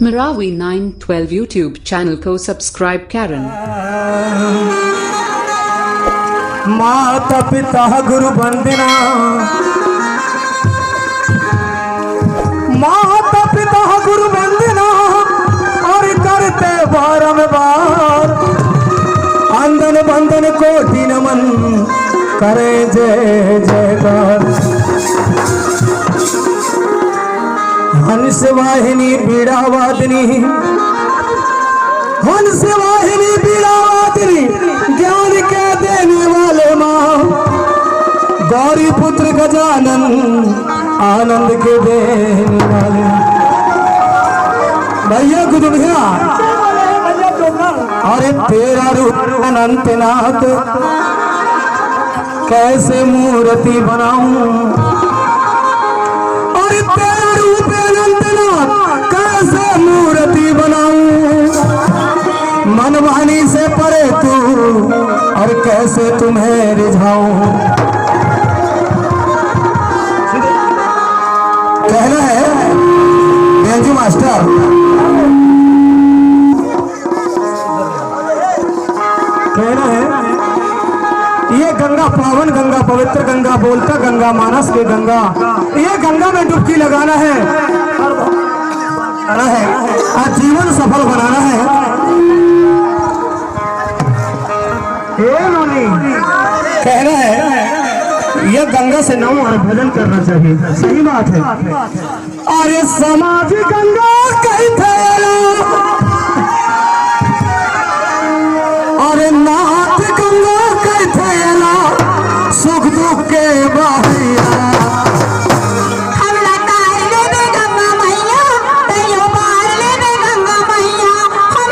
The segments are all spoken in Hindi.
Marawi 912 YouTube चैनल को सब्सक्राइब करें। माता पिता गुरु वंदना, माता पिता गुरु वंदना और करते बारंबार अंदन बंदन कोटि नमन करे जय जयकार। हंस वाहिनी बीड़ा वादिनी, हंस वाहिनी बीड़ा वादिनी, ज्ञान के देने वाले माँ गौरी पुत्र गजानन आनंद के देने वाले भैया गुरु भैया। अरे तेरा रूप अनंत नाथ कैसे मूर्ति बनाऊं, अरे तेरा रूप अनंत नाथ कैसे मूर्ति बनाऊं। मन वाणी से परे तू और कैसे तुम्हें रिझाऊं। कहना है बेंजू मास्टर, कहना है ये गंगा पावन गंगा पवित्र गंगा बोलता गंगा मानस के गंगा, ये गंगा में डुबकी लगाना है, आज जीवन सफल बनाना है। कहना है ये गंगा से नाम और भजन करना चाहिए, सही बात है। अरे समाज गंगा कहते अरे नाथ गंगा कहते सुख दुख के बहैया। हमला तार ले दे गंगा मैया, पार ले दे गंगा मैया,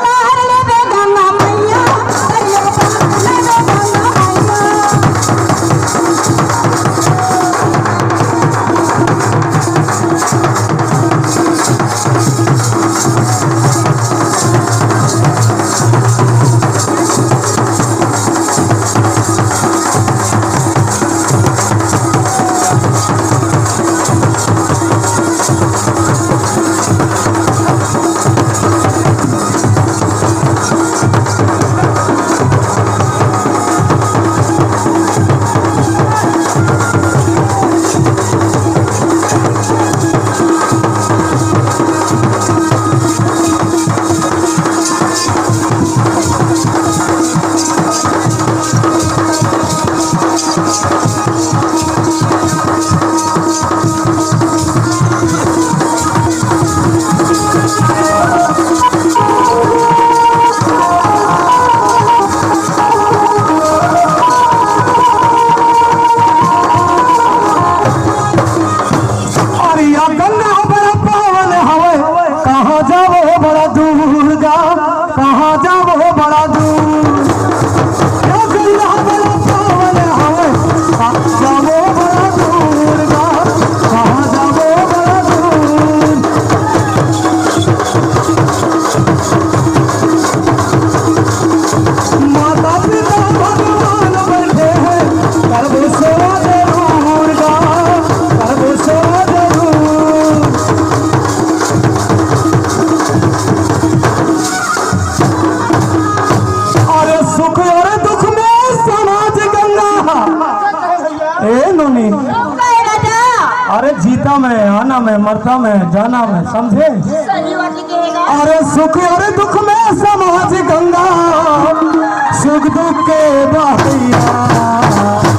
तार ले दे गंगा मैया, पार ले दे गंगा मैया। ए नोनी, राजा अरे जीता में, आना में, मरता में, जाना में, समझे? सही बात कहेगा। अरे सुख और दुख में समाज गंगा, सुख दुख के बहैया।